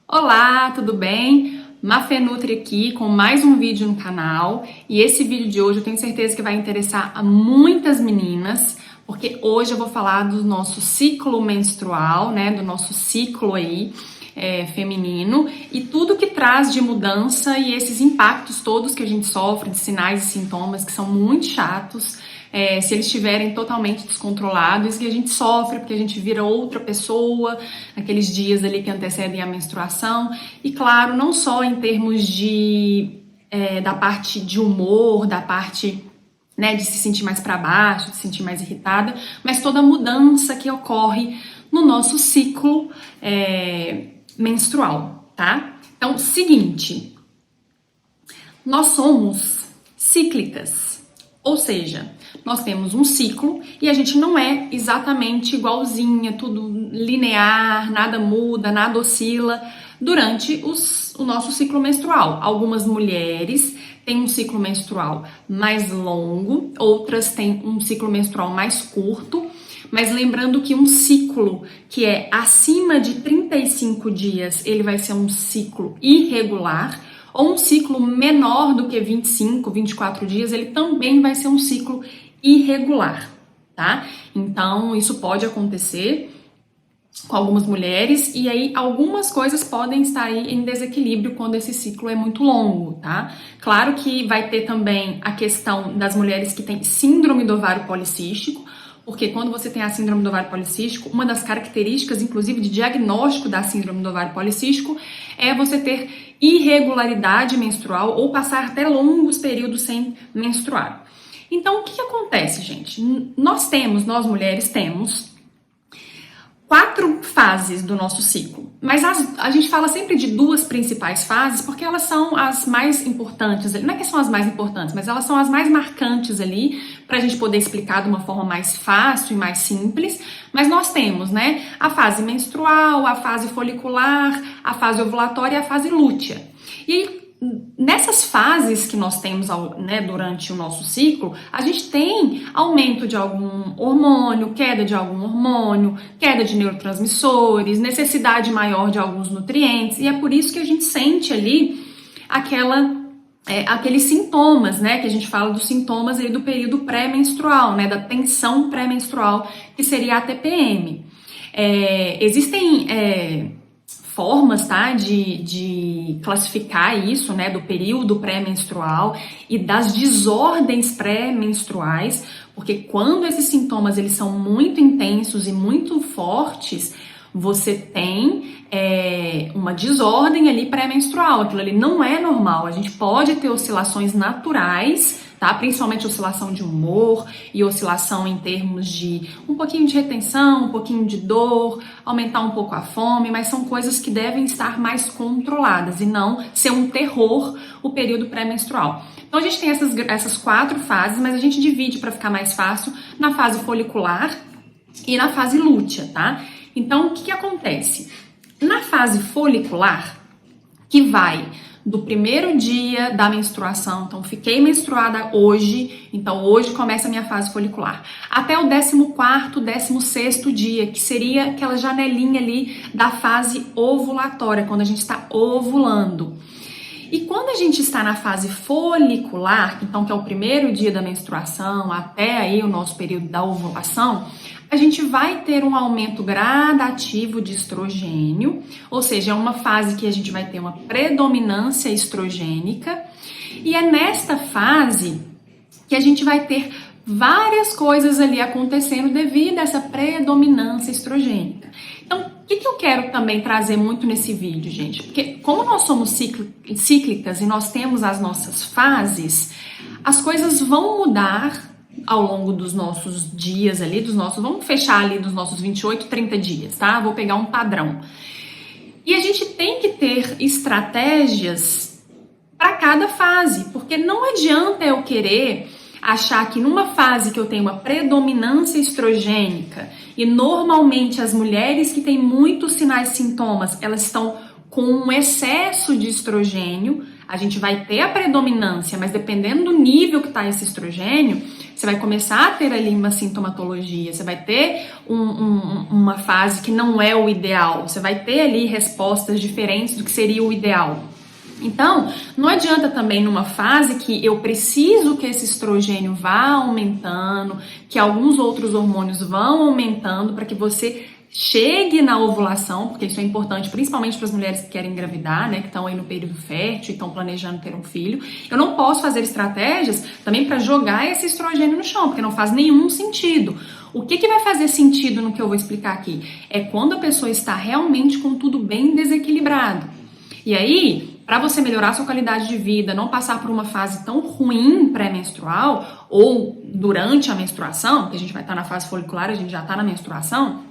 Olá, tudo bem? Mafê Nutri aqui com mais um vídeo no canal e esse vídeo de hoje eu tenho certeza que vai interessar a muitas meninas, porque hoje eu vou falar do nosso ciclo menstrual, né, do nosso ciclo aí feminino e tudo que traz de mudança e esses impactos todos que a gente sofre de sinais e sintomas que são muito chatos. Se eles estiverem totalmente descontrolados, e a gente sofre porque a gente vira outra pessoa naqueles dias ali que antecedem a menstruação. E claro, não só em termos da parte de humor, da parte, né, de se sentir mais para baixo, de se sentir mais irritada, mas toda a mudança que ocorre no nosso ciclo menstrual, tá? Então, seguinte, nós somos cíclicas. Ou seja, nós temos um ciclo e a gente não é exatamente igualzinha, tudo linear, nada muda, nada oscila durante o nosso ciclo menstrual. Algumas mulheres têm um ciclo menstrual mais longo, outras têm um ciclo menstrual mais curto, mas lembrando que um ciclo que é acima de 35 dias, ele vai ser um ciclo irregular, ou um ciclo menor do que 25, 24 dias, ele também vai ser um ciclo irregular, tá? Então, isso pode acontecer com algumas mulheres e aí algumas coisas podem estar aí em desequilíbrio quando esse ciclo é muito longo, tá? Claro que vai ter também a questão das mulheres que têm síndrome do ovário policístico, porque quando você tem a síndrome do ovário policístico, uma das características, inclusive, de diagnóstico da síndrome do ovário policístico é você ter irregularidade menstrual ou passar até longos períodos sem menstruar. Então, o que acontece, gente? Nós mulheres temos 4 fases do nosso ciclo, mas a gente fala sempre de 2 principais fases porque elas são as mais importantes. Não é que são as mais importantes, mas elas são as mais marcantes ali para a gente poder explicar de uma forma mais fácil e mais simples. Mas nós temos, né, a fase menstrual, a fase folicular, a fase ovulatória e a fase lútea. E nessas fases que nós temos, né, durante o nosso ciclo, a gente tem aumento de algum hormônio, queda de algum hormônio, queda de neurotransmissores, necessidade maior de alguns nutrientes, e é por isso que a gente sente ali aqueles sintomas, né, que a gente fala dos sintomas aí do período pré-menstrual, né, da tensão pré-menstrual, que seria a TPM. Existem formas, tá, de classificar isso, né, do período pré-menstrual e das desordens pré-menstruais, porque quando esses sintomas eles são muito intensos e muito fortes, você tem uma desordem ali pré-menstrual, aquilo ali não é normal, a gente pode ter oscilações naturais, tá? Principalmente oscilação de humor e oscilação em termos de um pouquinho de retenção, um pouquinho de dor, aumentar um pouco a fome, mas são coisas que devem estar mais controladas e não ser um terror o período pré-menstrual. Então a gente tem essas 4 fases, mas a gente divide para ficar mais fácil na fase folicular e na fase lútea, tá? Então o que acontece? Na fase folicular, que vai do primeiro dia da menstruação, então fiquei menstruada hoje, então hoje começa a minha fase folicular, até o 14º, 16º dia, que seria aquela janelinha ali da fase ovulatória, quando a gente está ovulando. E quando a gente está na fase folicular, então que é o primeiro dia da menstruação até aí o nosso período da ovulação, a gente vai ter um aumento gradativo de estrogênio, ou seja, é uma fase que a gente vai ter uma predominância estrogênica, e é nesta fase que a gente vai ter várias coisas ali acontecendo devido a essa predominância estrogênica. Então, o que eu quero também trazer muito nesse vídeo, gente? Porque como nós somos cíclicas e nós temos as nossas fases, as coisas vão mudar ao longo dos nossos dias ali, vamos fechar ali dos nossos 28, 30 dias, tá? Vou pegar um padrão. E a gente tem que ter estratégias para cada fase, porque não adianta eu querer achar que numa fase que eu tenho uma predominância estrogênica e normalmente as mulheres que têm muitos sinais e sintomas, elas estão com um excesso de estrogênio, a gente vai ter a predominância, mas dependendo do nível que está esse estrogênio, você vai começar a ter ali uma sintomatologia, você vai ter uma fase que não é o ideal, você vai ter ali respostas diferentes do que seria o ideal. Então, não adianta também numa fase que eu preciso que esse estrogênio vá aumentando, que alguns outros hormônios vão aumentando para que você chegue na ovulação, porque isso é importante principalmente para as mulheres que querem engravidar, né, que estão aí no período fértil e estão planejando ter um filho. Eu não posso fazer estratégias também para jogar esse estrogênio no chão, porque não faz nenhum sentido. O que vai fazer sentido no que eu vou explicar aqui? É quando a pessoa está realmente com tudo bem desequilibrado. E aí, para você melhorar a sua qualidade de vida, não passar por uma fase tão ruim pré-menstrual ou durante a menstruação, porque a gente vai estar na fase folicular, a gente já está na menstruação,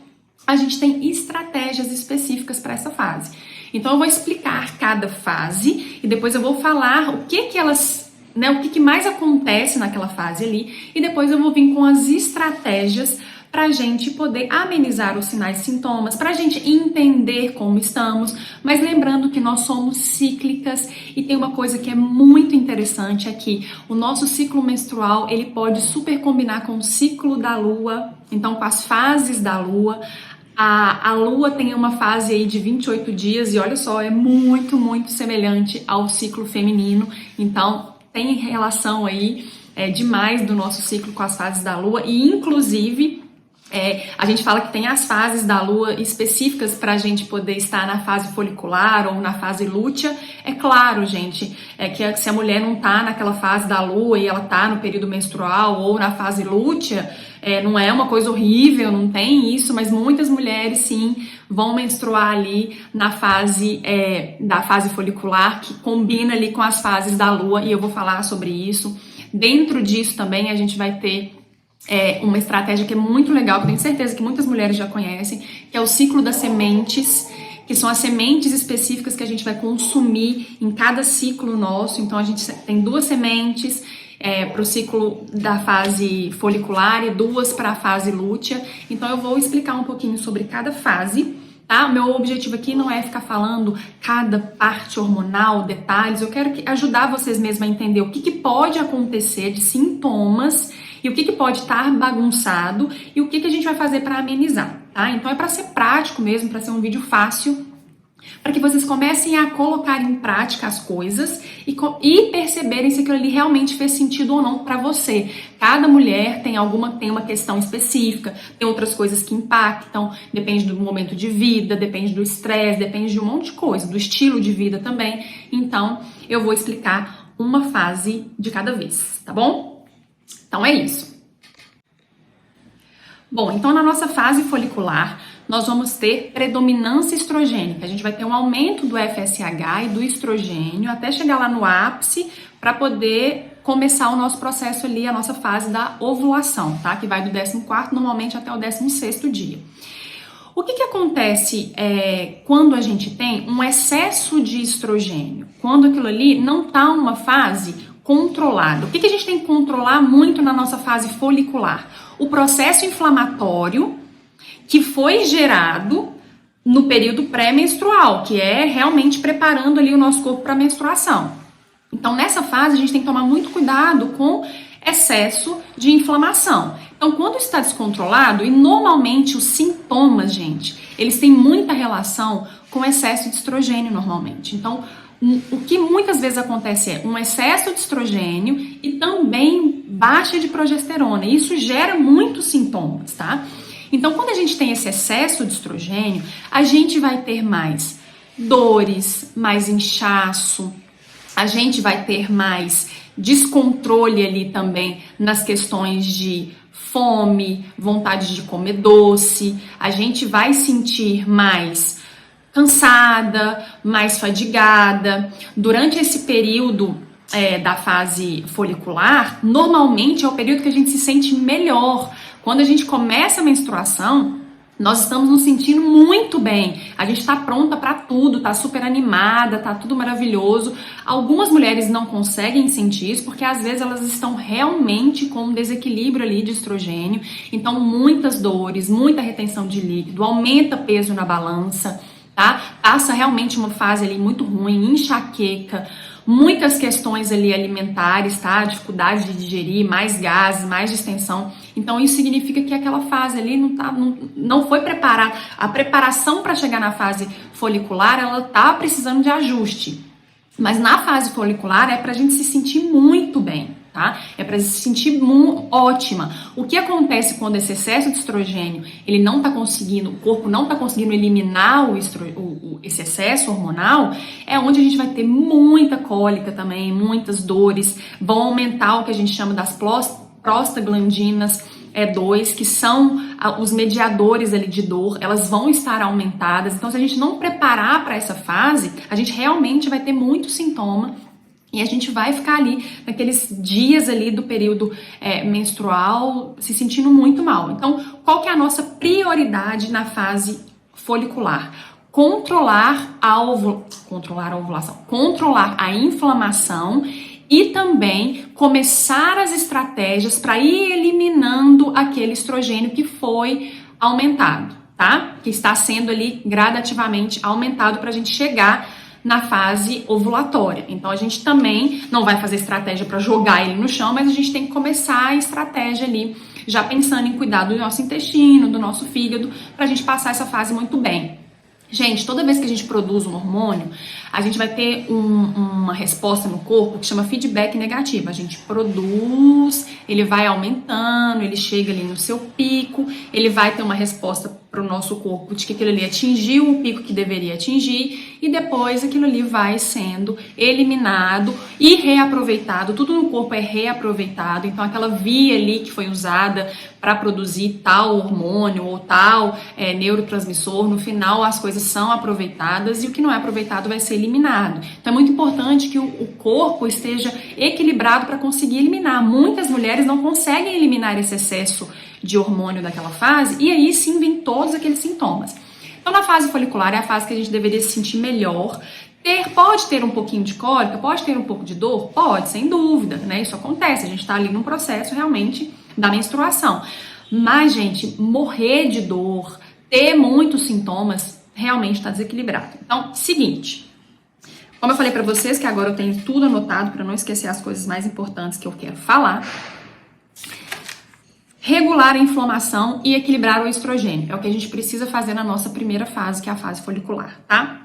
a gente tem estratégias específicas para essa fase. Então eu vou explicar cada fase e depois eu vou falar o que elas, né, o que mais acontece naquela fase ali, e depois eu vou vir com as estratégias para a gente poder amenizar os sinais e sintomas, para a gente entender como estamos, mas lembrando que nós somos cíclicas e tem uma coisa que é muito interessante aqui, o nosso ciclo menstrual, ele pode super combinar com o ciclo da lua, então com as fases da lua. A lua tem uma fase aí de 28 dias e olha só, é muito, muito semelhante ao ciclo feminino, então tem relação aí demais do nosso ciclo com as fases da lua e inclusive a gente fala que tem as fases da lua específicas para a gente poder estar na fase folicular ou na fase lútea. É claro, gente, que se a mulher não tá naquela fase da lua e ela tá no período menstrual ou na fase lútea, não é uma coisa horrível, não tem isso, mas muitas mulheres sim vão menstruar ali na fase da fase folicular, que combina ali com as fases da lua, e eu vou falar sobre isso. Dentro disso também a gente vai ter uma estratégia que é muito legal, que eu tenho certeza que muitas mulheres já conhecem, que é o ciclo das sementes, que são as sementes específicas que a gente vai consumir em cada ciclo nosso. Então a gente tem 2 sementes para o ciclo da fase folicular e 2 para a fase lútea. Então eu vou explicar um pouquinho sobre cada fase, tá? O meu objetivo aqui não é ficar falando cada parte hormonal, detalhes, eu quero ajudar vocês mesmos a entender o que pode acontecer de sintomas e o que pode estar bagunçado e o que a gente vai fazer para amenizar, tá? Então é para ser prático mesmo, para ser um vídeo fácil, para que vocês comecem a colocar em prática as coisas e perceberem se aquilo ali realmente fez sentido ou não para você. Cada mulher tem uma questão específica, tem outras coisas que impactam, depende do momento de vida, depende do estresse, depende de um monte de coisa, do estilo de vida também. Então eu vou explicar uma fase de cada vez, tá bom? Então é isso. Bom, então na nossa fase folicular, nós vamos ter predominância estrogênica. A gente vai ter um aumento do FSH e do estrogênio até chegar lá no ápice para poder começar o nosso processo ali, a nossa fase da ovulação, tá? Que vai do 14º normalmente até o 16º dia. O que acontece quando a gente tem um excesso de estrogênio? Quando aquilo ali não tá uma fase controlada. O que a gente tem que controlar muito na nossa fase folicular? O processo inflamatório que foi gerado no período pré-menstrual, que é realmente preparando ali o nosso corpo para a menstruação. Então, nessa fase, a gente tem que tomar muito cuidado com excesso de inflamação. Então, quando está descontrolado, e normalmente os sintomas, gente, eles têm muita relação com excesso de estrogênio normalmente. Então, o que muitas vezes acontece é um excesso de estrogênio e também baixa de progesterona. E isso gera muitos sintomas, tá? Então, quando a gente tem esse excesso de estrogênio, a gente vai ter mais dores, mais inchaço, a gente vai ter mais descontrole ali também nas questões de fome, vontade de comer doce, a gente vai sentir mais cansada, mais fadigada. Durante esse período da fase folicular, normalmente é o período que a gente se sente melhor. Quando a gente começa a menstruação, nós estamos nos sentindo muito bem. A gente tá pronta para tudo, tá super animada, tá tudo maravilhoso. Algumas mulheres não conseguem sentir isso porque às vezes elas estão realmente com um desequilíbrio ali de estrogênio. Então, muitas dores, muita retenção de líquido, aumenta peso na balança, tá? Passa realmente uma fase ali muito ruim, enxaqueca, muitas questões ali alimentares, tá? Dificuldade de digerir, mais gases, mais distensão. Então isso significa que aquela fase ali não foi preparada. A preparação para chegar na fase folicular, ela tá precisando de ajuste. Mas na fase folicular é pra gente se sentir muito bem, tá? É pra se sentir ótima. O que acontece quando esse excesso de estrogênio, ele não tá conseguindo, o corpo não tá conseguindo eliminar esse excesso hormonal, é onde a gente vai ter muita cólica também, muitas dores, vão aumentar o que a gente chama das prostaglandinas, 2, que são os mediadores ali de dor, elas vão estar aumentadas. Então, se a gente não preparar para essa fase, a gente realmente vai ter muito sintoma e a gente vai ficar ali naqueles dias ali do período menstrual se sentindo muito mal. Então, qual que é a nossa prioridade na fase folicular? Controlar a ovulação, controlar a inflamação e também começar as estratégias para ir eliminando aquele estrogênio que foi aumentado, tá? Que está sendo ali gradativamente aumentado para a gente chegar na fase ovulatória. Então a gente também não vai fazer estratégia para jogar ele no chão, mas a gente tem que começar a estratégia ali, já pensando em cuidar do nosso intestino, do nosso fígado, para a gente passar essa fase muito bem. Gente, toda vez que a gente produz um hormônio, a gente vai ter uma resposta no corpo que chama feedback negativo. A gente produz, ele vai aumentando, ele chega ali no seu pico, ele vai ter uma resposta para o nosso corpo de que aquilo ali atingiu o pico que deveria atingir e depois aquilo ali vai sendo eliminado e reaproveitado. Tudo no corpo é reaproveitado, então aquela via ali que foi usada para produzir tal hormônio ou tal neurotransmissor, no final as coisas são aproveitadas e o que não é aproveitado vai ser eliminado. Então é muito importante que o corpo esteja equilibrado para conseguir eliminar. Muitas mulheres não conseguem eliminar esse excesso de hormônio daquela fase e aí sim vem todos aqueles sintomas. Então na fase folicular é a fase que a gente deveria se sentir melhor. Pode ter um pouquinho de cólica, pode ter um pouco de dor? Pode, sem dúvida, né? Isso acontece, a gente tá ali num processo realmente da menstruação. Mas, gente, morrer de dor, ter muitos sintomas, realmente tá desequilibrado. Então, seguinte, como eu falei pra vocês que agora eu tenho tudo anotado para não esquecer as coisas mais importantes que eu quero falar. Regular a inflamação e equilibrar o estrogênio. É o que a gente precisa fazer na nossa primeira fase, que é a fase folicular, tá?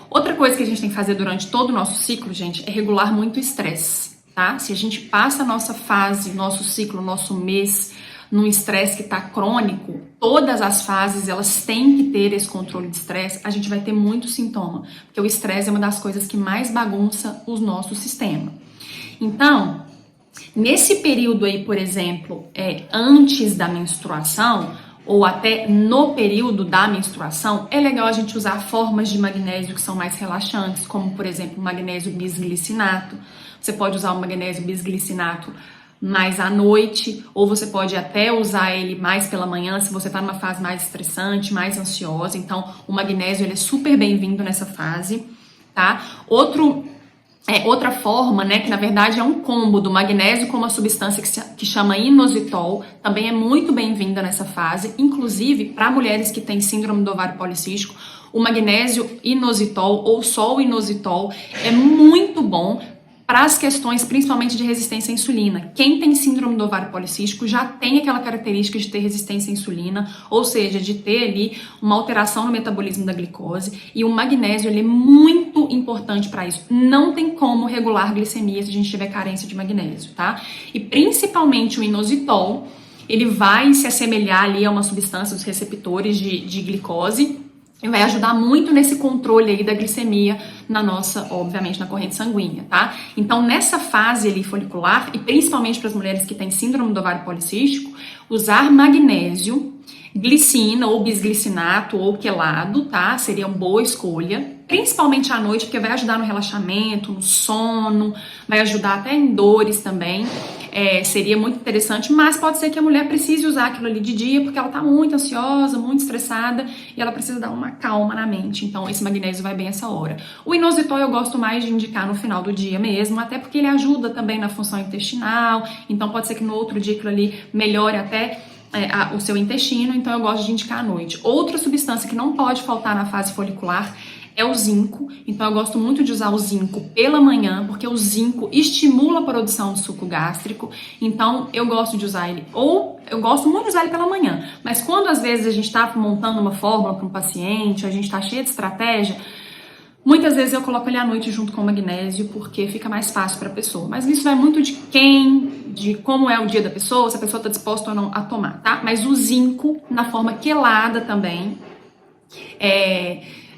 Outra coisa que a gente tem que fazer durante todo o nosso ciclo, gente, é regular muito o estresse, tá? Se a gente passa a nossa fase, nosso ciclo, nosso mês, num estresse que tá crônico, todas as fases, elas têm que ter esse controle de estresse, a gente vai ter muito sintoma, porque o estresse é uma das coisas que mais bagunça o nosso sistema. Então, nesse período aí, por exemplo, antes da menstruação, ou até no período da menstruação, é legal a gente usar formas de magnésio que são mais relaxantes, como, por exemplo, o magnésio bisglicinato. Você pode usar o magnésio bisglicinato mais à noite, ou você pode até usar ele mais pela manhã, se você está numa fase mais estressante, mais ansiosa. Então, o magnésio ele é super bem-vindo nessa fase, tá? Outra forma, né, que na verdade é um combo do magnésio com uma substância que chama inositol, também é muito bem-vinda nessa fase, inclusive para mulheres que têm síndrome do ovário policístico, o magnésio inositol ou só o inositol é muito bom para as questões principalmente de resistência à insulina. Quem tem síndrome do ovário policístico já tem aquela característica de ter resistência à insulina, ou seja, de ter ali uma alteração no metabolismo da glicose, e o magnésio ele é muito importante para isso. Não tem como regular a glicemia se a gente tiver carência de magnésio, tá? E principalmente o inositol, ele vai se assemelhar ali a uma substância dos receptores de glicose, e vai ajudar muito nesse controle aí da glicemia na nossa, obviamente, na corrente sanguínea, tá? Então, nessa fase ali folicular, e principalmente para as mulheres que têm síndrome do ovário policístico, usar magnésio, glicina ou bisglicinato ou quelado, tá? Seria uma boa escolha, principalmente à noite, porque vai ajudar no relaxamento, no sono, vai ajudar até em dores também. Seria muito interessante, mas pode ser que a mulher precise usar aquilo ali de dia, porque ela tá muito ansiosa, muito estressada, e ela precisa dar uma calma na mente. Então, esse magnésio vai bem essa hora. O inositol eu gosto mais de indicar no final do dia mesmo, até porque ele ajuda também na função intestinal, então pode ser que no outro dia aquilo ali melhore até o seu intestino, então eu gosto de indicar à noite. Outra substância que não pode faltar na fase folicular é o zinco, então eu gosto muito de usar o zinco pela manhã, porque o zinco estimula a produção de suco gástrico, então eu gosto de usar ele, ou eu gosto muito de usar ele pela manhã, mas quando às vezes a gente está montando uma fórmula para um paciente, a gente está cheio de estratégia, muitas vezes eu coloco ele à noite junto com o magnésio, porque fica mais fácil para a pessoa, mas isso vai muito de como é o dia da pessoa, se a pessoa está disposta ou não a tomar, tá? Mas o zinco, na forma quelada também,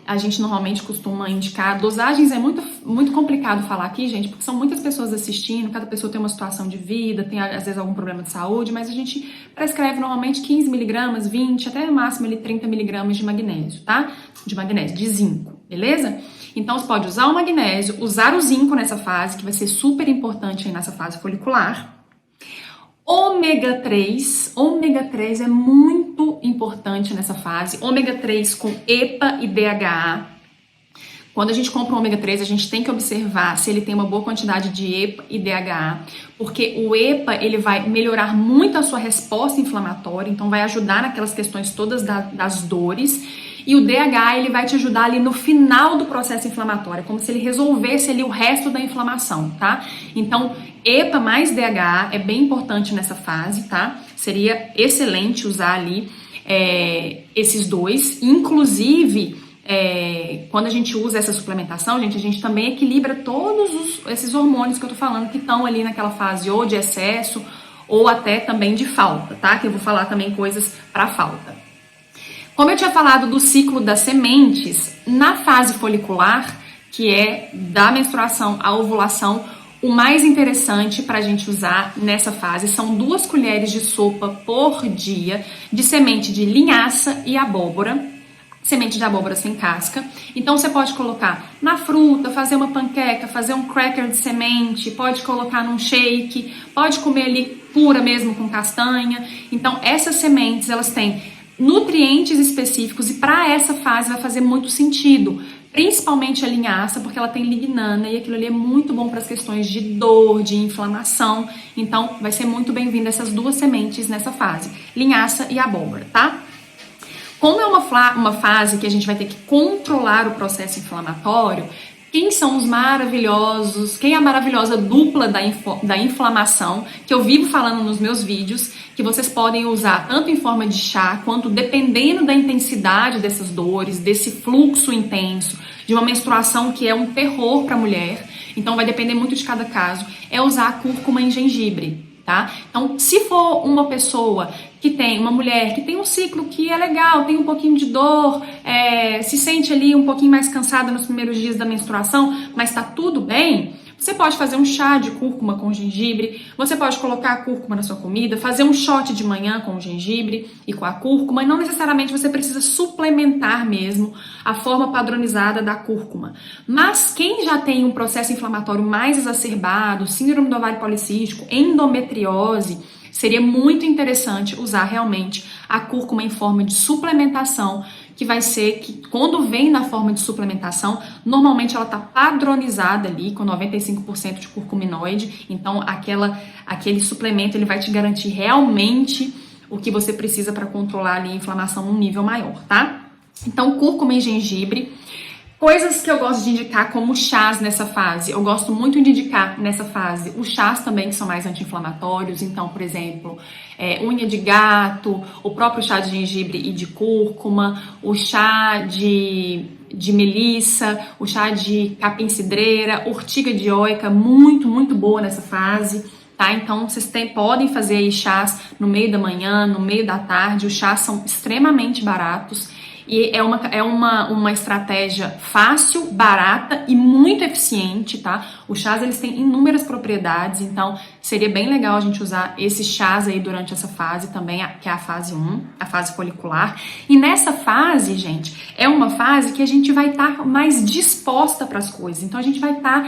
a gente normalmente costuma indicar. Dosagens é muito complicado falar aqui, gente, porque são muitas pessoas assistindo, cada pessoa tem uma situação de vida, tem às vezes algum problema de saúde, mas a gente prescreve normalmente 15 miligramas, 20, até no máximo ali 30 miligramas de magnésio, tá? De magnésio, de zinco, beleza? Então você pode usar o magnésio, usar o zinco nessa fase, que vai ser super importante aí nessa fase folicular. Ômega 3 é muito importante nessa fase. Ômega 3 com EPA e DHA. Quando a gente compra o ômega 3, a gente tem que observar se ele tem uma boa quantidade de EPA e DHA, porque o EPA ele vai melhorar muito a sua resposta inflamatória, então vai ajudar naquelas questões todas das dores. E o DHA ele vai te ajudar ali no final do processo inflamatório, como se ele resolvesse ali o resto da inflamação, tá? Então, EPA mais DHA é bem importante nessa fase, tá? Seria excelente usar ali esses dois. Inclusive, quando a gente usa essa suplementação, gente, a gente também equilibra todos esses hormônios que eu tô falando que estão ali naquela fase ou de excesso ou até também de falta, tá? Que eu vou falar também coisas para falta. Como eu tinha falado do ciclo das sementes, na fase folicular, que é da menstruação à ovulação, o mais interessante para a gente usar nessa fase são 2 colheres de sopa por dia de semente de linhaça e abóbora, semente de abóbora sem casca. Então você pode colocar na fruta, fazer uma panqueca, fazer um cracker de semente, pode colocar num shake, pode comer ali pura mesmo com castanha. Então essas sementes, elas têm nutrientes específicos e para essa fase vai fazer muito sentido, principalmente a linhaça, porque ela tem lignana e aquilo ali é muito bom para as questões de dor, de inflamação. Então vai ser muito bem-vindo essas 2 sementes nessa fase, linhaça e abóbora, tá? Como é uma fase que a gente vai ter que controlar o processo inflamatório, quem são os maravilhosos, quem é a maravilhosa dupla da inflamação, que eu vivo falando nos meus vídeos, que vocês podem usar tanto em forma de chá, quanto dependendo da intensidade dessas dores, desse fluxo intenso, de uma menstruação que é um terror para a mulher, então vai depender muito de cada caso, é usar a cúrcuma em gengibre, tá? Então, se for uma pessoa que tem, uma mulher que tem um ciclo que é legal, tem um pouquinho de dor, se sente ali um pouquinho mais cansada nos primeiros dias da menstruação, mas tá tudo bem, você pode fazer um chá de cúrcuma com gengibre, você pode colocar a cúrcuma na sua comida, fazer um shot de manhã com o gengibre e com a cúrcuma, e não necessariamente você precisa suplementar mesmo a forma padronizada da cúrcuma. Mas quem já tem um processo inflamatório mais exacerbado, síndrome do ovário policístico, endometriose, seria muito interessante usar realmente a cúrcuma em forma de suplementação, que vai ser que quando vem na forma de suplementação, normalmente ela está padronizada ali com 95% de curcuminoide, então aquele suplemento ele vai te garantir realmente o que você precisa para controlar ali a inflamação num nível maior, tá? Então, cúrcuma e gengibre. Coisas que eu gosto de indicar como chás nessa fase. Eu gosto muito de indicar nessa fase os chás também que são mais anti-inflamatórios. Então, por exemplo, unha de gato, o próprio chá de gengibre e de cúrcuma, o chá de melissa, o chá de capim-cidreira, urtiga dioica, muito, muito boa nessa fase. Tá? Então, vocês podem fazer aí chás no meio da manhã, no meio da tarde. Os chás são extremamente baratos. E é uma estratégia fácil, barata e muito eficiente, tá? Os chás, eles têm inúmeras propriedades, então seria bem legal a gente usar esses chás aí durante essa fase também, que é a fase 1, a fase folicular. E nessa fase, gente, é uma fase que a gente vai estar mais disposta para as coisas. Então a gente vai estar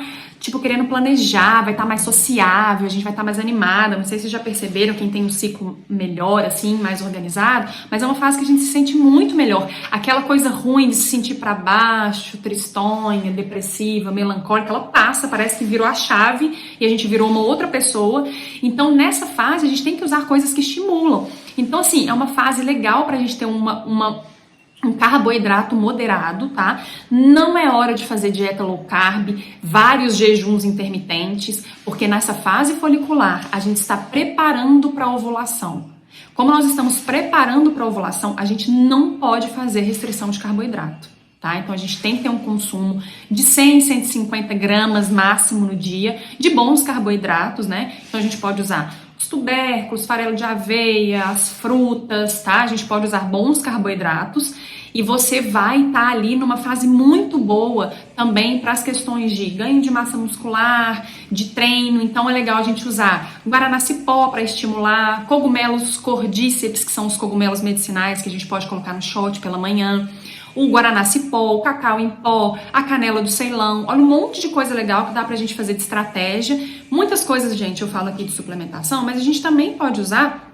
querendo planejar, vai estar mais sociável, a gente vai estar mais animada. Não sei se vocês já perceberam, quem tem um ciclo melhor, assim, mais organizado, mas é uma fase que a gente se sente muito melhor. Aquela coisa ruim de se sentir para baixo, tristonha, depressiva, melancólica, ela passa, parece que virou a chave e a gente virou uma outra pessoa. Então, nessa fase, a gente tem que usar coisas que estimulam. Então, assim, é uma fase legal pra gente ter um carboidrato moderado, tá? Não é hora de fazer dieta low carb, vários jejuns intermitentes, porque nessa fase folicular a gente está preparando para a ovulação. Como nós estamos preparando para a ovulação, a gente não pode fazer restrição de carboidrato, tá? Então a gente tem que ter um consumo de 100, 150 gramas máximo no dia de bons carboidratos, né? Então a gente pode usar os tubérculos, farelo de aveia, as frutas, tá? A gente pode usar bons carboidratos e você vai estar ali numa fase muito boa também para as questões de ganho de massa muscular, de treino. Então é legal a gente usar guaraná-cipó para estimular, cogumelos cordíceps, que são os cogumelos medicinais que a gente pode colocar no shot pela manhã, o guaraná-cipó, o cacau em pó, a canela do Ceilão. Olha, um monte de coisa legal que dá pra gente fazer de estratégia. Muitas coisas, gente, eu falo aqui de suplementação, mas a gente também pode usar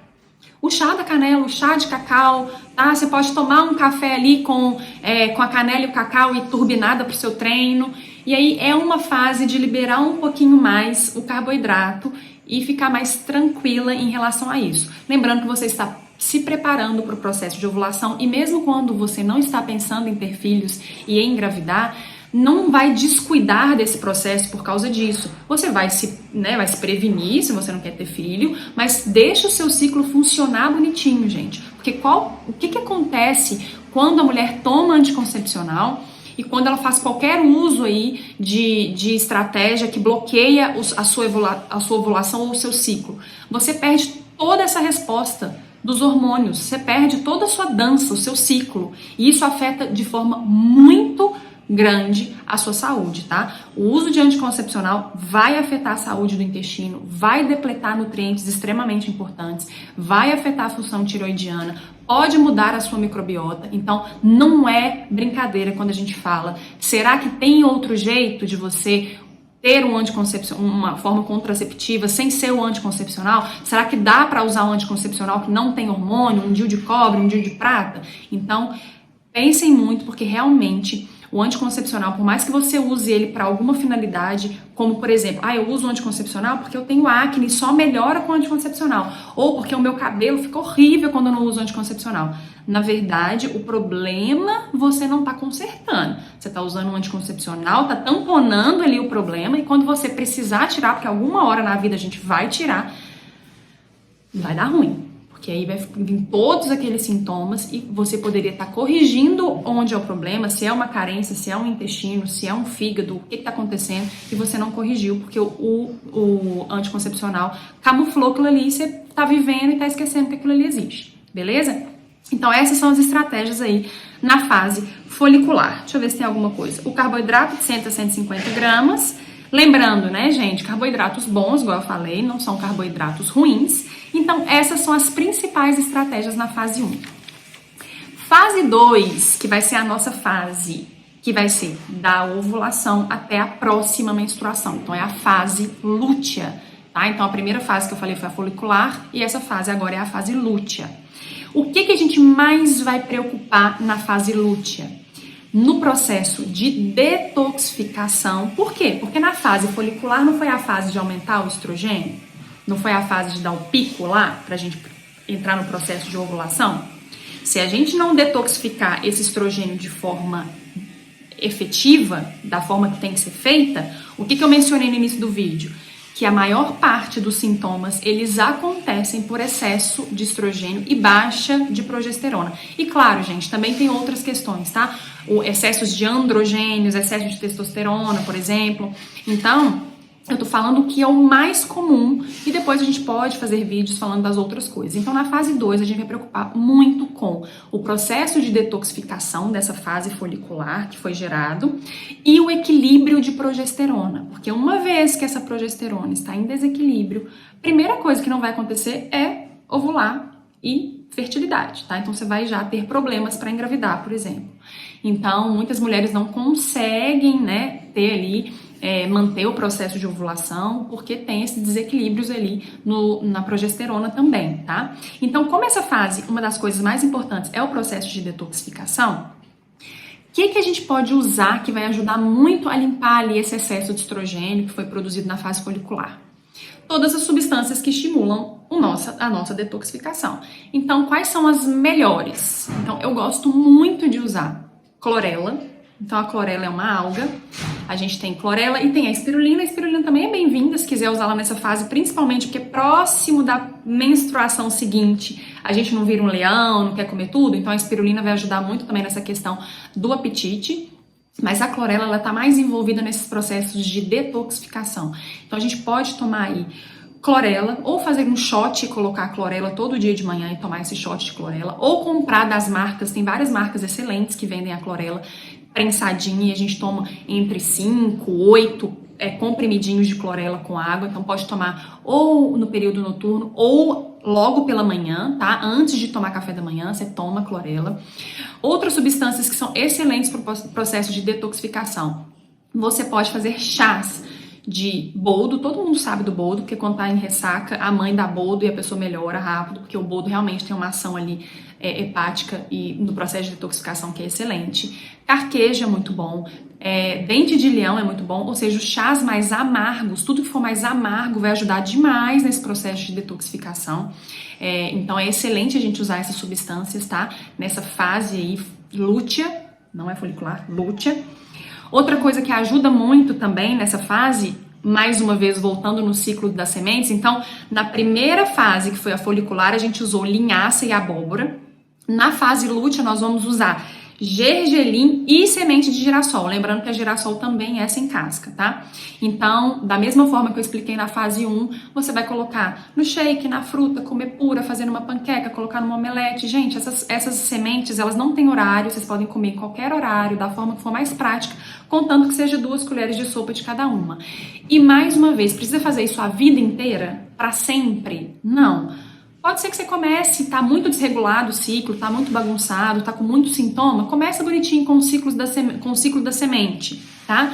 o chá da canela, o chá de cacau, tá? Você pode tomar um café ali com a canela e o cacau e turbinada pro seu treino. E aí é uma fase de liberar um pouquinho mais o carboidrato e ficar mais tranquila em relação a isso. Lembrando que você está se preparando para o processo de ovulação e mesmo quando você não está pensando em ter filhos e em engravidar, não vai descuidar desse processo por causa disso. Você vai se prevenir se você não quer ter filho, mas deixa o seu ciclo funcionar bonitinho, gente. Porque o que acontece quando a mulher toma anticoncepcional e quando ela faz qualquer uso aí de estratégia que bloqueia a sua ovulação ou o seu ciclo? Você perde toda essa resposta dos hormônios, você perde toda a sua dança, o seu ciclo, e isso afeta de forma muito grande a sua saúde, tá? O uso de anticoncepcional vai afetar a saúde do intestino, vai depletar nutrientes extremamente importantes, vai afetar a função tireoidiana, pode mudar a sua microbiota. Então, não é brincadeira quando a gente fala, será que tem outro jeito de você ter uma forma contraceptiva sem ser o anticoncepcional? Será que dá para usar um anticoncepcional que não tem hormônio, um DIU de cobre, um DIU de prata? Então, pensem muito, porque realmente o anticoncepcional, por mais que você use ele para alguma finalidade, como por exemplo, eu uso o anticoncepcional porque eu tenho acne, só melhora com o anticoncepcional, ou porque o meu cabelo fica horrível quando eu não uso anticoncepcional. Na verdade, o problema você não está consertando. Você está usando um anticoncepcional, está tamponando ali o problema, e quando você precisar tirar, porque alguma hora na vida a gente vai tirar, vai dar ruim. Porque aí vai vir todos aqueles sintomas e você poderia estar corrigindo onde é o problema, se é uma carência, se é um intestino, se é um fígado, o que está acontecendo, e você não corrigiu, porque o anticoncepcional camuflou aquilo ali e você está vivendo e está esquecendo que aquilo ali existe, beleza? Então essas são as estratégias aí na fase folicular. Deixa eu ver se tem alguma coisa. O carboidrato de 100 a 150 gramas. Lembrando, né, gente, carboidratos bons, igual eu falei, não são carboidratos ruins. Então, essas são as principais estratégias na fase 1. Fase 2, que vai ser a nossa fase, que vai ser da ovulação até a próxima menstruação. Então, é a fase lútea, tá? Então, a primeira fase que eu falei foi a folicular e essa fase agora é a fase lútea. O que a gente mais vai preocupar na fase lútea? No processo de detoxificação. Por quê? Porque na fase folicular não foi a fase de aumentar o estrogênio? Não foi a fase de dar o pico lá pra gente entrar no processo de ovulação? Se a gente não detoxificar esse estrogênio de forma efetiva, da forma que tem que ser feita, o que eu mencionei no início do vídeo? Que a maior parte dos sintomas, eles acontecem por excesso de estrogênio e baixa de progesterona. E claro, gente, também tem outras questões, tá? Excessos de androgênios, excesso de testosterona, por exemplo. Então, eu tô falando o que é o mais comum e depois a gente pode fazer vídeos falando das outras coisas. Então, na fase 2, a gente vai preocupar muito com o processo de detoxificação dessa fase folicular que foi gerado e o equilíbrio de progesterona. Porque uma vez que essa progesterona está em desequilíbrio, a primeira coisa que não vai acontecer é ovular e fertilidade, tá? Então, você vai já ter problemas para engravidar, por exemplo. Então, muitas mulheres não conseguem, né, ter ali manter o processo de ovulação, porque tem esses desequilíbrios ali na progesterona também, tá? Então, como essa fase, uma das coisas mais importantes é o processo de detoxificação, o que a gente pode usar que vai ajudar muito a limpar ali esse excesso de estrogênio que foi produzido na fase folicular? Todas as substâncias que estimulam a nossa detoxificação. Então, quais são as melhores? Então, eu gosto muito de usar clorela. Então, a clorela é uma alga. A gente tem clorela e tem a espirulina. A espirulina também é bem-vinda, se quiser usá-la nessa fase, principalmente porque próximo da menstruação seguinte, a gente não vira um leão, não quer comer tudo. Então, a espirulina vai ajudar muito também nessa questão do apetite. Mas a clorela, ela tá mais envolvida nesses processos de detoxificação. Então, a gente pode tomar aí clorela, ou fazer um shot e colocar a clorela todo dia de manhã e tomar esse shot de clorela, ou comprar das marcas, tem várias marcas excelentes que vendem a clorela prensadinha e a gente toma entre 5, 8 comprimidinhos de clorela com água, então pode tomar ou no período noturno ou logo pela manhã, tá? Antes de tomar café da manhã, você toma clorela. Outras substâncias que são excelentes para o processo de detoxificação, você pode fazer chás de boldo. Todo mundo sabe do boldo, porque quando tá em ressaca, a mãe dá boldo e a pessoa melhora rápido, porque o boldo realmente tem uma ação ali hepática e no processo de detoxificação que é excelente. Carqueja é muito bom, dente de leão é muito bom, ou seja, os chás mais amargos, tudo que for mais amargo vai ajudar demais nesse processo de detoxificação. Então é excelente a gente usar essas substâncias, tá? Nessa fase aí, lútea, não é folicular, lútea. Outra coisa que ajuda muito também nessa fase, mais uma vez voltando no ciclo das sementes, então na primeira fase, que foi a folicular, a gente usou linhaça e abóbora. Na fase lútea nós vamos usar gergelim e semente de girassol, lembrando que a girassol também é sem casca, tá? Então, da mesma forma que eu expliquei na fase 1, você vai colocar no shake, na fruta, comer pura, fazendo uma panqueca, colocar numa omelete. Gente, essas sementes, elas não têm horário, vocês podem comer em qualquer horário, da forma que for mais prática, contanto que seja 2 colheres de sopa de cada uma. E mais uma vez, precisa fazer isso a vida inteira? Para sempre? Não. Pode ser que você comece, tá muito desregulado o ciclo, tá muito bagunçado, tá com muito sintoma, começa bonitinho com o ciclo da semente, tá?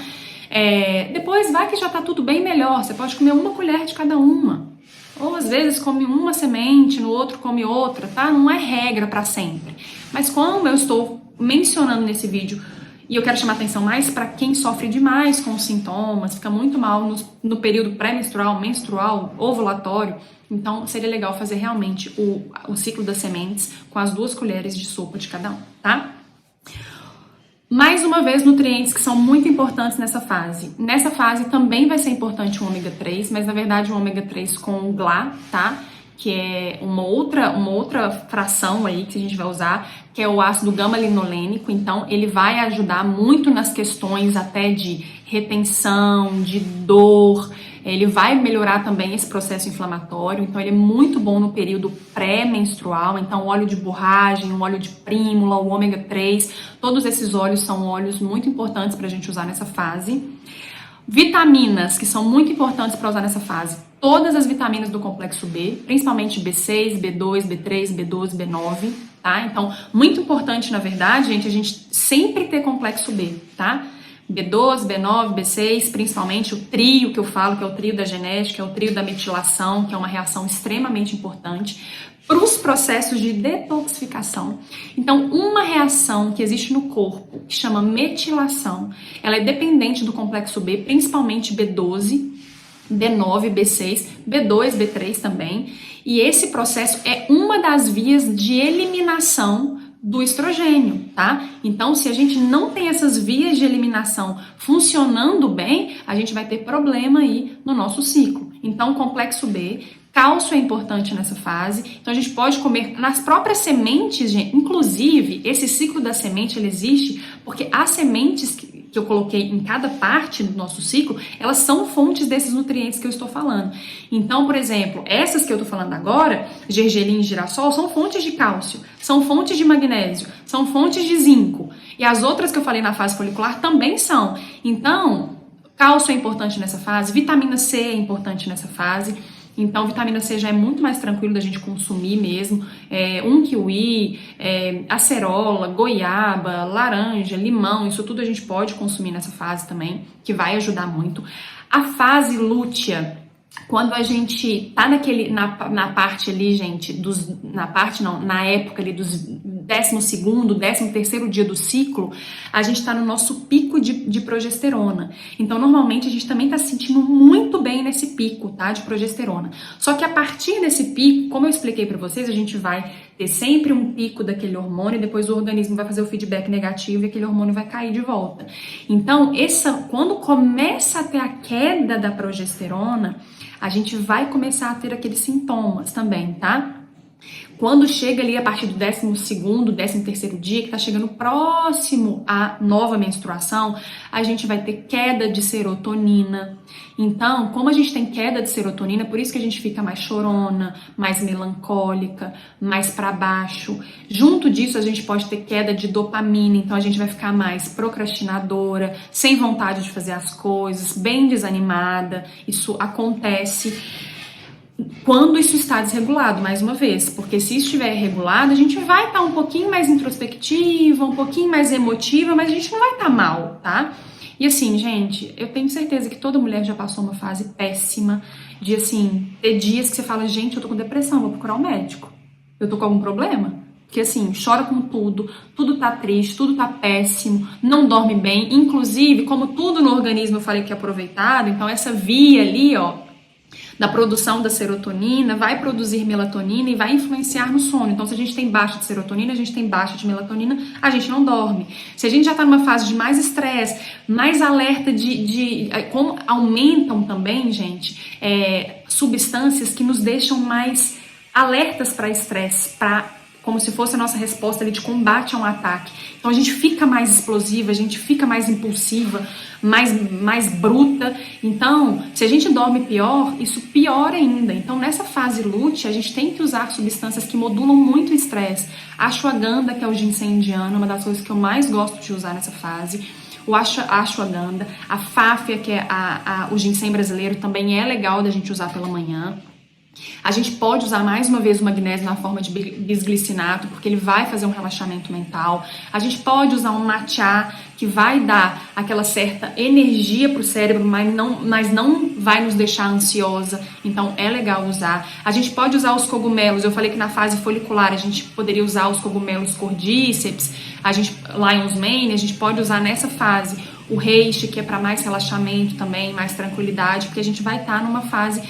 Depois vai que já tá tudo bem melhor, você pode comer 1 colher de cada uma. Ou às vezes come uma semente, no outro come outra, tá? Não é regra para sempre. Mas como eu estou mencionando nesse vídeo, e eu quero chamar atenção mais para quem sofre demais com os sintomas, fica muito mal no período pré-menstrual, menstrual, ovulatório. Então, seria legal fazer realmente o ciclo das sementes com as 2 colheres de sopa de cada um, tá? Mais uma vez, nutrientes que são muito importantes nessa fase. Nessa fase também vai ser importante o ômega 3, mas na verdade o ômega 3 com GLA, tá? Que é uma outra fração aí que a gente vai usar, que é o ácido gama-linolênico. Então, ele vai ajudar muito nas questões até de retenção, de dor. Ele vai melhorar também esse processo inflamatório. Então, ele é muito bom no período pré-menstrual. Então, óleo de borragem, o óleo de prímula, o ômega 3, todos esses óleos são óleos muito importantes para a gente usar nessa fase. Vitaminas, que são muito importantes para usar nessa fase. Todas as vitaminas do complexo B, principalmente B6, B2, B3, B12, B9, tá? Então, muito importante, na verdade, gente, a gente sempre ter complexo B, tá? B12, B9, B6, principalmente o trio que eu falo, que é o trio da genética, é o trio da metilação, que é uma reação extremamente importante para os processos de detoxificação. Então, uma reação que existe no corpo, que chama metilação, ela é dependente do complexo B, principalmente B12, B9, B6, B2, B3 também. E esse processo é uma das vias de eliminação do estrogênio, tá? Então, se a gente não tem essas vias de eliminação funcionando bem, a gente vai ter problema aí no nosso ciclo. Então, complexo B, cálcio é importante nessa fase. Então, a gente pode comer nas próprias sementes, gente. Inclusive, esse ciclo da semente, ele existe porque as sementes que eu coloquei em cada parte do nosso ciclo, elas são fontes desses nutrientes que eu estou falando. Então, por exemplo, essas que eu estou falando agora, gergelim e girassol, são fontes de cálcio, são fontes de magnésio, são fontes de zinco. E as outras que eu falei na fase folicular também são. Então, cálcio é importante nessa fase, vitamina C é importante nessa fase. Então, vitamina C já é muito mais tranquilo da gente consumir mesmo. Um kiwi, acerola, goiaba, laranja, limão, isso tudo a gente pode consumir nessa fase também, que vai ajudar muito. A fase lútea, quando a gente tá na parte ali, gente, na época ali dos 12º, 13º dia do ciclo, a gente tá no nosso pico de progesterona. Então, normalmente, a gente também tá se sentindo muito bem nesse pico, tá, de progesterona. Só que a partir desse pico, como eu expliquei pra vocês, a gente vai ter sempre um pico daquele hormônio e depois o organismo vai fazer o feedback negativo e aquele hormônio vai cair de volta. Então, quando começa a ter a queda da progesterona, a gente vai começar a ter aqueles sintomas também, tá? Quando chega ali a partir do 12º, 13º dia, que tá chegando próximo à nova menstruação, a gente vai ter queda de serotonina. Então, como a gente tem queda de serotonina, por isso que a gente fica mais chorona, mais melancólica, mais para baixo. Junto disso, a gente pode ter queda de dopamina, então a gente vai ficar mais procrastinadora, sem vontade de fazer as coisas, bem desanimada. Isso acontece quando isso está desregulado, mais uma vez, porque se estiver regulado, a gente vai estar um pouquinho mais introspectiva, um pouquinho mais emotiva, mas a gente não vai estar mal, tá? E assim, gente, eu tenho certeza que toda mulher já passou uma fase péssima de, assim, ter dias que você fala, gente, eu tô com depressão, vou procurar um médico. Eu tô com algum problema? Porque assim, chora com tudo tá triste, tudo tá péssimo, não dorme bem. Inclusive, como tudo no organismo eu falei que é aproveitado, então essa via ali, ó, da produção da serotonina, vai produzir melatonina e vai influenciar no sono. Então, se a gente tem baixa de serotonina, a gente tem baixa de melatonina, a gente não dorme. Se a gente já tá numa fase de mais estresse, mais alerta como aumentam também, gente, substâncias que nos deixam mais alertas para estresse, como se fosse a nossa resposta ali de combate a um ataque. Então a gente fica mais explosiva, a gente fica mais impulsiva, mais bruta. Então, se a gente dorme pior, isso piora ainda. Então, nessa fase luteal, a gente tem que usar substâncias que modulam muito o estresse. A ashwagandha, que é o ginseng indiano, uma das coisas que eu mais gosto de usar nessa fase. O ashwagandha, a fáfia, que é o ginseng brasileiro, também é legal da gente usar pela manhã. A gente pode usar mais uma vez o magnésio na forma de bisglicinato, porque ele vai fazer um relaxamento mental. A gente pode usar um matcha, que vai dar aquela certa energia para o cérebro, mas não vai nos deixar ansiosa. Então é legal usar. A gente pode usar os cogumelos. Eu falei que na fase folicular a gente poderia usar os cogumelos cordíceps, Lion's Mane, a gente pode usar nessa fase o reishi, que é para mais relaxamento também, mais tranquilidade, porque a gente vai estar numa fase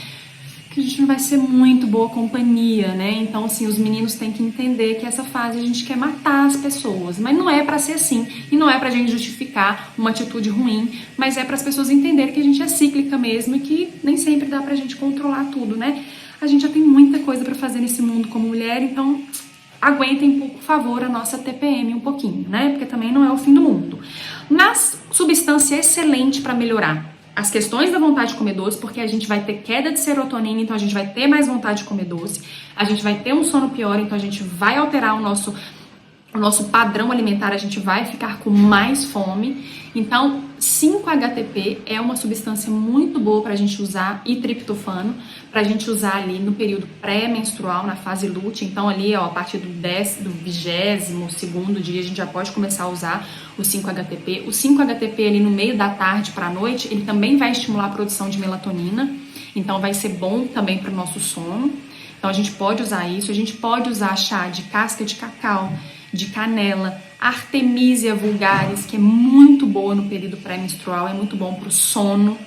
que a gente não vai ser muito boa companhia, né? Então, assim, os meninos têm que entender que essa fase a gente quer matar as pessoas, mas não é pra ser assim, e não é pra gente justificar uma atitude ruim, mas é para as pessoas entenderem que a gente é cíclica mesmo e que nem sempre dá pra gente controlar tudo, né? A gente já tem muita coisa pra fazer nesse mundo como mulher, então aguentem, por favor, a nossa TPM um pouquinho, né? Porque também não é o fim do mundo. Mas substância excelente pra melhorar as questões da vontade de comer doce, porque a gente vai ter queda de serotonina, então a gente vai ter mais vontade de comer doce, a gente vai ter um sono pior, então a gente vai alterar o nosso padrão alimentar, a gente vai ficar com mais fome. Então, 5-HTP é uma substância muito boa para a gente usar, e triptofano, para a gente usar ali no período pré-menstrual, na fase lútea. Então, ali, ó, a partir do 22º dia, a gente já pode começar a usar o 5-HTP. O 5-HTP ali no meio da tarde para a noite, ele também vai estimular a produção de melatonina, então vai ser bom também para o nosso sono. Então, a gente pode usar isso, a gente pode usar chá de casca de cacau, de canela, Artemisia vulgaris, que é muito boa no período pré-menstrual, é muito bom para o sono.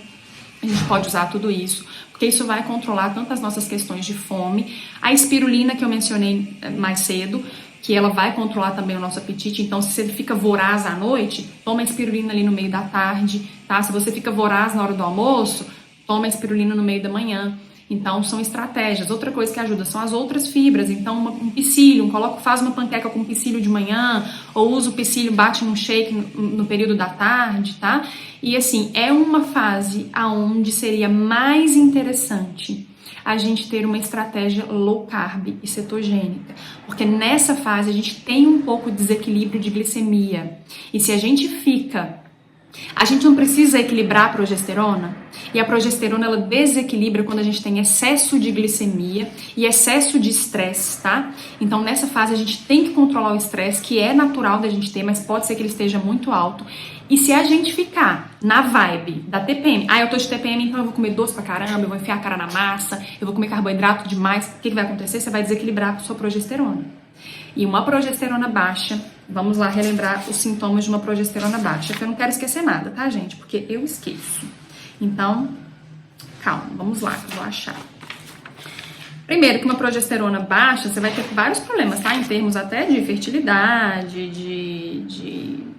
A gente pode usar tudo isso, porque isso vai controlar tanto as nossas questões de fome. A espirulina, que eu mencionei mais cedo, que ela vai controlar também o nosso apetite. Então, se você fica voraz à noite, toma a espirulina ali no meio da tarde, tá? Se você fica voraz na hora do almoço, toma a espirulina no meio da manhã. Então, são estratégias. Outra coisa que ajuda são as outras fibras. Então, um psyllium, faz uma panqueca com psyllium de manhã, ou usa o psyllium, bate num shake no período da tarde, tá? E assim, é uma fase aonde seria mais interessante a gente ter uma estratégia low carb e cetogênica, porque nessa fase a gente tem um pouco de desequilíbrio de glicemia. E se a gente não precisa equilibrar a progesterona, e a progesterona ela desequilibra quando a gente tem excesso de glicemia e excesso de estresse, tá? Então nessa fase a gente tem que controlar o estresse, que é natural da gente ter, mas pode ser que ele esteja muito alto. E se a gente ficar na vibe da TPM, eu tô de TPM, então eu vou comer doce pra caramba, eu vou enfiar a cara na massa, eu vou comer carboidrato demais, o que vai acontecer? Você vai desequilibrar a sua progesterona. E uma progesterona baixa, vamos lá relembrar os sintomas de uma progesterona baixa, que eu não quero esquecer nada, tá, gente? Porque eu esqueço. Então, calma, vamos lá, eu vou achar. Primeiro, que uma progesterona baixa, você vai ter vários problemas, tá? Em termos até de fertilidade, de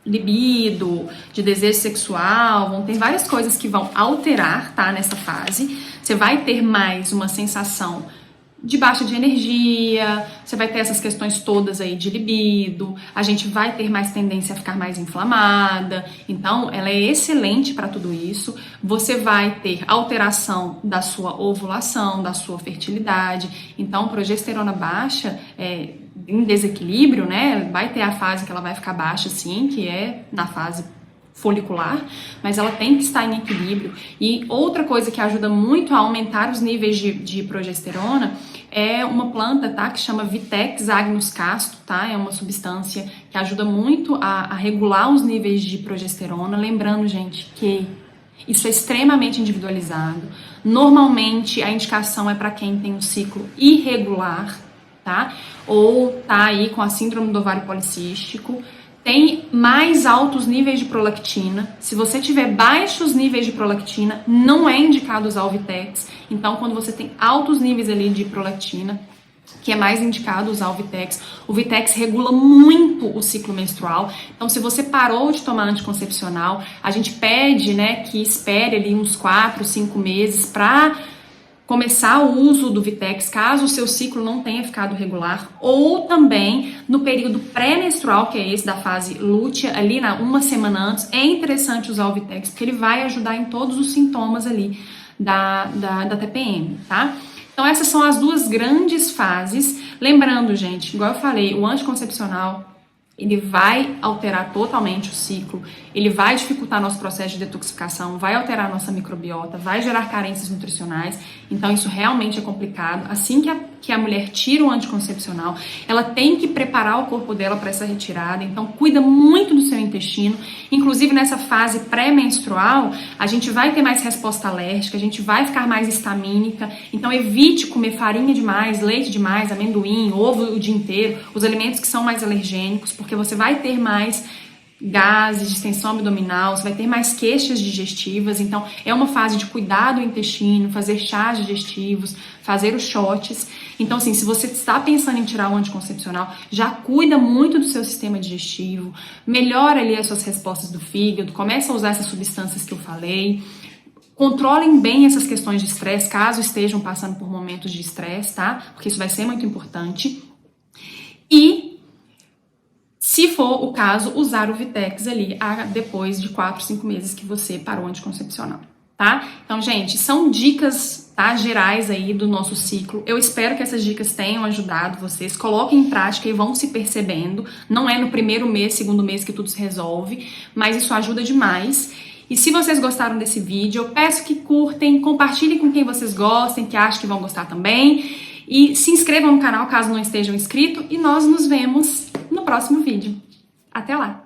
libido, de desejo sexual, vão ter várias coisas que vão alterar, tá? Nessa fase. Você vai ter mais uma sensação de baixa de energia, você vai ter essas questões todas aí de libido, a gente vai ter mais tendência a ficar mais inflamada, então ela é excelente para tudo isso. Você vai ter alteração da sua ovulação, da sua fertilidade, então progesterona baixa em desequilíbrio, né, vai ter a fase que ela vai ficar baixa sim, que é na fase folicular, mas ela tem que estar em equilíbrio. E outra coisa que ajuda muito a aumentar os níveis de progesterona é uma planta, tá, que chama Vitex agnus castor, tá, é uma substância que ajuda muito a regular os níveis de progesterona, lembrando, gente, que isso é extremamente individualizado. Normalmente a indicação é para quem tem um ciclo irregular, tá, ou tá aí com a síndrome do ovário policístico, tem mais altos níveis de prolactina. Se você tiver baixos níveis de prolactina, não é indicado usar o Vitex. Então, quando você tem altos níveis ali de prolactina, que é mais indicado usar o Vitex regula muito o ciclo menstrual. Então, se você parou de tomar anticoncepcional, a gente pede, né, que espere ali uns 4, 5 meses para começar o uso do Vitex, caso o seu ciclo não tenha ficado regular, ou também no período pré-menstrual, que é esse da fase lútea, ali uma semana antes, é interessante usar o Vitex, porque ele vai ajudar em todos os sintomas ali da TPM, tá? Então essas são as duas grandes fases. Lembrando, gente, igual eu falei, o anticoncepcional, ele vai alterar totalmente o ciclo, ele vai dificultar nosso processo de detoxificação, vai alterar nossa microbiota, vai gerar carências nutricionais, então isso realmente é complicado. Assim que a mulher tira o anticoncepcional, ela tem que preparar o corpo dela para essa retirada, então cuida muito do seu intestino, inclusive nessa fase pré-menstrual, a gente vai ter mais resposta alérgica, a gente vai ficar mais histamínica, então evite comer farinha demais, leite demais, amendoim, ovo o dia inteiro, os alimentos que são mais alergênicos, porque você vai ter mais gases, distensão abdominal, você vai ter mais queixas digestivas, então é uma fase de cuidar do intestino, fazer chás digestivos, fazer os shots. Então, assim, se você está pensando em tirar o anticoncepcional, já cuida muito do seu sistema digestivo, melhora ali as suas respostas do fígado, começa a usar essas substâncias que eu falei, controlem bem essas questões de estresse, caso estejam passando por momentos de estresse, tá? Porque isso vai ser muito importante. E se for o caso, usar o Vitex ali depois de 4, 5 meses que você parou anticoncepcional, tá? Então, gente, são dicas, tá, gerais aí do nosso ciclo. Eu espero que essas dicas tenham ajudado vocês. Coloquem em prática e vão se percebendo. Não é no primeiro mês, segundo mês que tudo se resolve, mas isso ajuda demais. E se vocês gostaram desse vídeo, eu peço que curtem, compartilhem com quem vocês gostem, que acham que vão gostar também. E se inscrevam no canal caso não estejam inscritos. E nós nos vemos no próximo vídeo. Até lá!